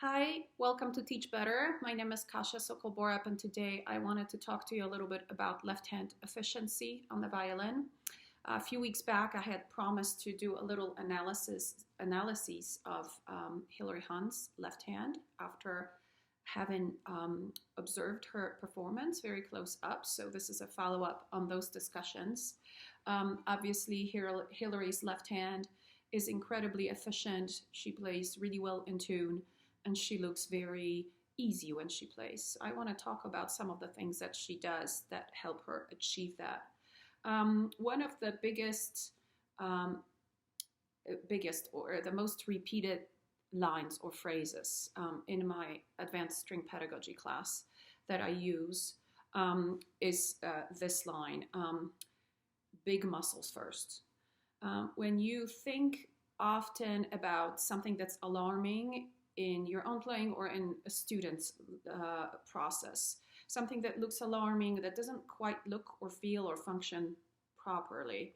Hi, welcome to Teach Better. My name is Kasia Sokol-Borup, and today I wanted to talk to you a little bit about left hand efficiency on the violin. A few weeks back, I had promised to do a little analyses of Hilary Hahn's left hand after having observed her performance very close up. So this is a follow-up on those discussions. Obviously, Hilary's left hand is incredibly efficient. She plays really well in tune, and she looks very easy when she plays. I want to talk about some of the things that she does that help her achieve that. One of the biggest or the most repeated lines or phrases in my advanced string pedagogy class that I use is this line, big muscles first. When you think often about something that's alarming in your own playing or in a student's process, something that looks alarming, that doesn't quite look or feel or function properly,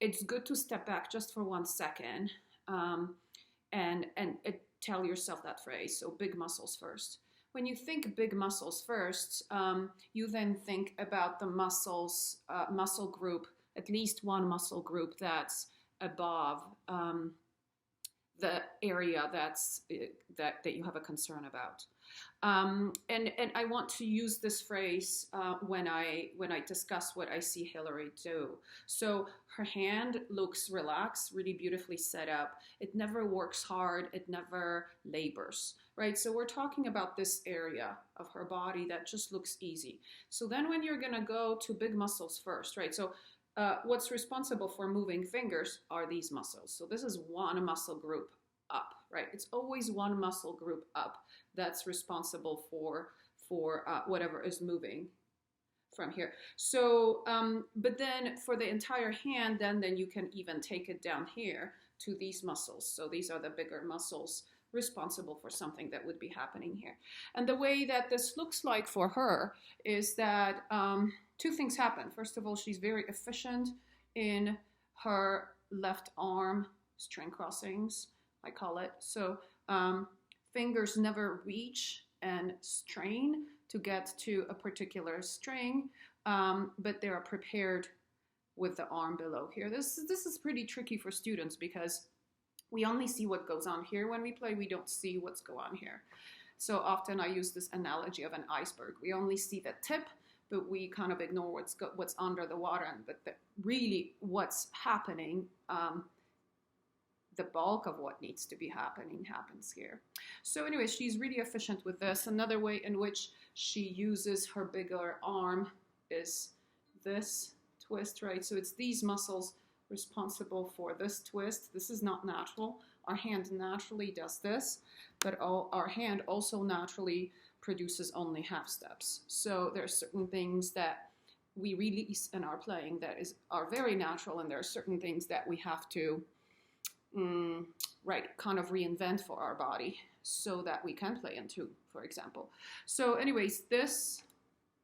it's good to step back just for 1 second and tell yourself that phrase. So big muscles first. When you think big muscles first, you then think about the muscles, muscle group, at least one muscle group that's above the area that you have a concern about. And I want to use this phrase when I discuss what I see Hilary do. So her hand looks relaxed, really beautifully set up. It never works hard. It never labors, right? So we're talking about this area of her body that just looks easy. So then when you're going to go to big muscles first, right? So what's responsible for moving fingers are these muscles. So this is one muscle group up, right? It's always one muscle group up that's responsible for whatever is moving from here. So, but then for the entire hand, then you can even take it down here to these muscles. So these are the bigger muscles responsible for something that would be happening here. And the way that this looks like for her is that two things happen. First of all, she's very efficient in her left arm string crossings, I call it. So fingers never reach and strain to get to a particular string, but they are prepared with the arm below here. This is pretty tricky for students because we only see what goes on here when we play. We don't see what's going on here. So often I use this analogy of an iceberg. We only see the tip, but we kind of ignore what's under the water. But really what's happening, the bulk of what needs to be happening happens here. So anyway, she's really efficient with this. Another way in which she uses her bigger arm is this twist, right? So it's these muscles responsible for this twist. This is not natural. Our hand naturally does this, but our hand also naturally produces only half steps. So there are certain things that we release in our playing that are very natural, and there are certain things that we have to kind of reinvent for our body so that we can play in tune, for example. So anyways, this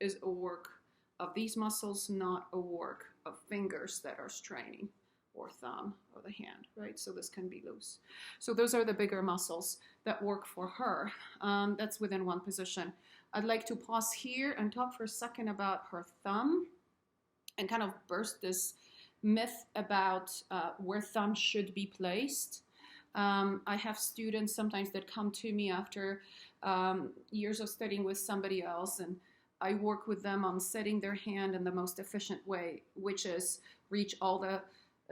is a work of these muscles, not a work of fingers that are straining, or thumb, or the hand, right? So this can be loose. So those are the bigger muscles that work for her. That's within one position. I'd like to pause here and talk for a second about her thumb and kind of burst this myth about where thumb should be placed. I have students sometimes that come to me after years of studying with somebody else, and I work with them on setting their hand in the most efficient way, which is reach all the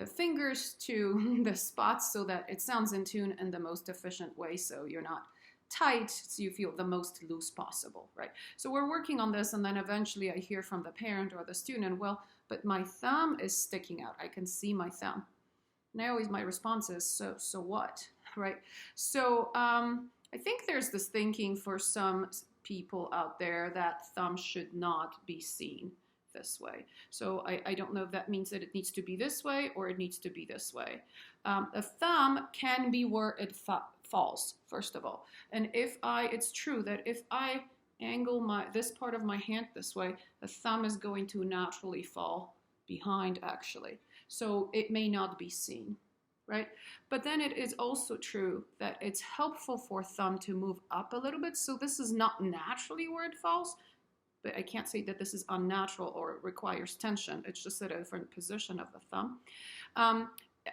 fingers to the spots so that it sounds in tune in the most efficient way, so you're not tight, so you feel the most loose possible, right? So we're working on this, and then eventually I hear from the parent or the student, well, but my thumb is sticking out. I can see my thumb. Now my response is, so what, right? So I think there's this thinking for some people out there that thumb should not be seen this way. So I don't know if that means that it needs to be this way or it needs to be this way. A thumb can be where it falls, first of all. And it's true that if I angle this part of my hand this way, the thumb is going to naturally fall behind, actually. So it may not be seen. right? But then it is also true that it's helpful for thumb to move up a little bit. So this is not naturally where it falls, but I can't say that this is unnatural or it requires tension. It's just at a different position of the thumb.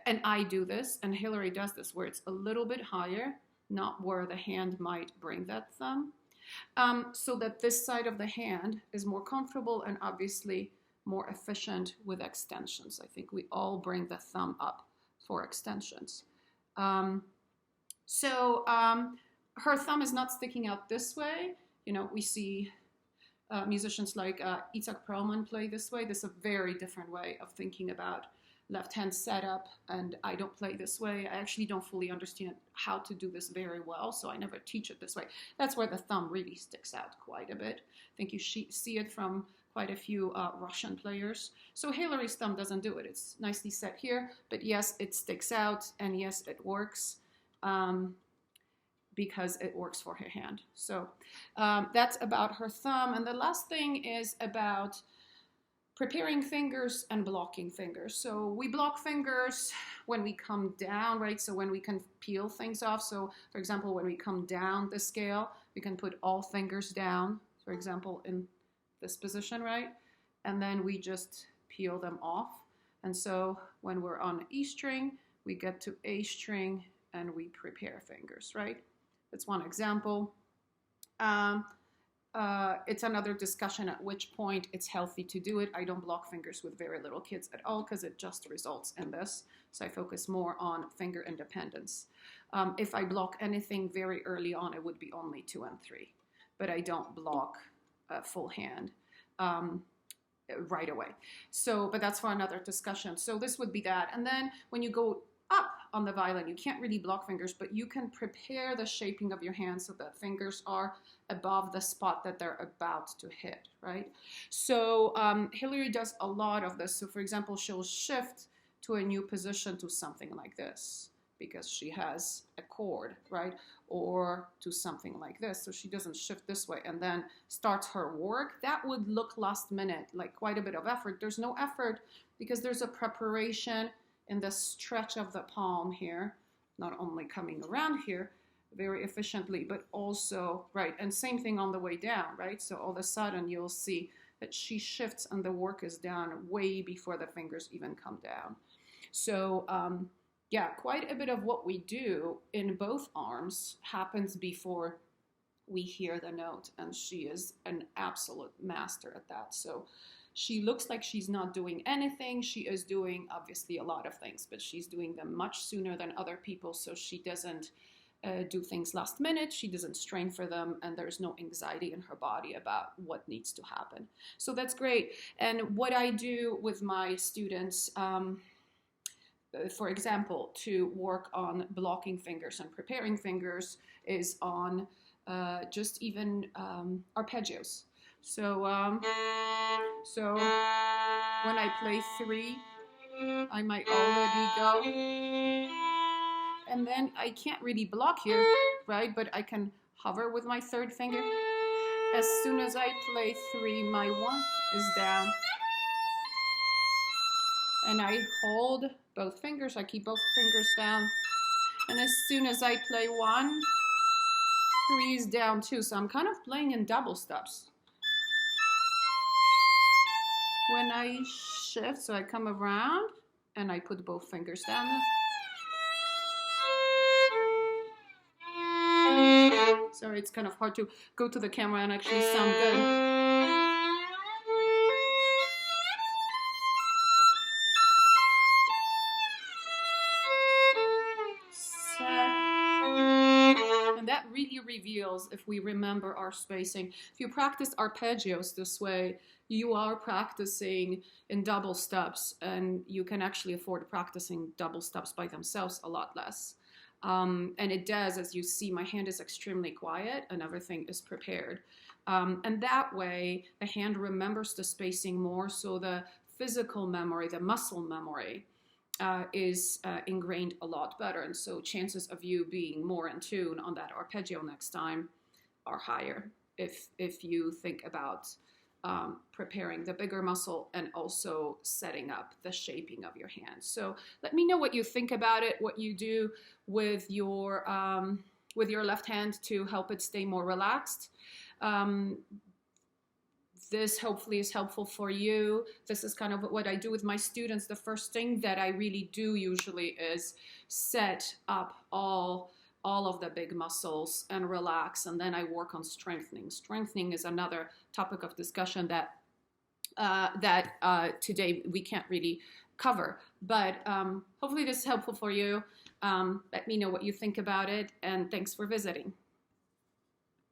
And I do this, and Hillary does this, where it's a little bit higher, not where the hand might bring that thumb, so that this side of the hand is more comfortable and obviously more efficient with extensions. I think we all bring the thumb up for extensions. Her thumb is not sticking out this way. You know, we see musicians like Itzhak Perlman play this way. This is a very different way of thinking about left hand setup, and I don't play this way. I actually don't fully understand how to do this very well, so I never teach it this way. That's where the thumb really sticks out quite a bit. I think you see it from quite a few Russian players. So Hillary's thumb doesn't do it. It's nicely set here, but yes, it sticks out, and yes, it works because it works for her hand. So that's about her thumb. And the last thing is about preparing fingers and blocking fingers. So we block fingers when we come down, right? So when we can peel things off. So for example, when we come down the scale, we can put all fingers down, for example, in this position, right? And then we just peel them off. And so when we're on E string, we get to A string and we prepare fingers, right? That's one example. It's another discussion at which point it's healthy to do it. I don't block fingers with very little kids at all because it just results in this. So I focus more on finger independence. If I block anything very early on, it would be only 2 and 3. But I don't block full hand right away. So, but that's for another discussion. So this would be that. And then when you go up on the violin, you can't really block fingers, but you can prepare the shaping of your hand so that fingers are above the spot that they're about to hit, right? So Hillary does a lot of this. So for example, she'll shift to a new position to something like this because she has a chord, right? Or to something like this. So she doesn't shift this way and then starts her work. That would look last minute, like quite a bit of effort. There's no effort because there's a preparation in the stretch of the palm here, not only coming around here very efficiently, but also, right, and same thing on the way down, right? So all of a sudden you'll see that she shifts and the work is done way before the fingers even come down. So yeah, quite a bit of what we do in both arms happens before we hear the note, and she is an absolute master at that. So she looks like she's not doing anything. She is doing obviously a lot of things, but she's doing them much sooner than other people. So she doesn't do things last minute. She doesn't strain for them, and there's no anxiety in her body about what needs to happen. So that's great. And what I do with my students, for example, to work on blocking fingers and preparing fingers is on just even arpeggios. So when I play 3, I might already go. And then I can't really block here, right? But I can hover with my 3rd finger. As soon as I play 3, my 1 is down. And I hold both fingers. I keep both fingers down. And as soon as I play 1, 3 is down too. So I'm kind of playing in double stops. When I shift, so I come around and I put both fingers down. Sorry, it's kind of hard to go to the camera and actually sound good. And that really reveals if we remember our spacing. If you practice arpeggios this way, you are practicing in double stops, and you can actually afford practicing double stops by themselves a lot less. And it does, as you see, my hand is extremely quiet and everything is prepared. And that way, the hand remembers the spacing more, so the physical memory, the muscle memory, is ingrained a lot better. And so chances of you being more in tune on that arpeggio next time are higher if you think about preparing the bigger muscle and also setting up the shaping of your hand. So let me know what you think about it, what you do with your left hand to help it stay more relaxed. This hopefully is helpful for you. This is kind of what I do with my students. The first thing that I really do usually is set up all of the big muscles and relax, and then I work on strengthening. Strengthening is another topic of discussion that today we can't really cover, but hopefully this is helpful for you. Let me know what you think about it, and thanks for visiting.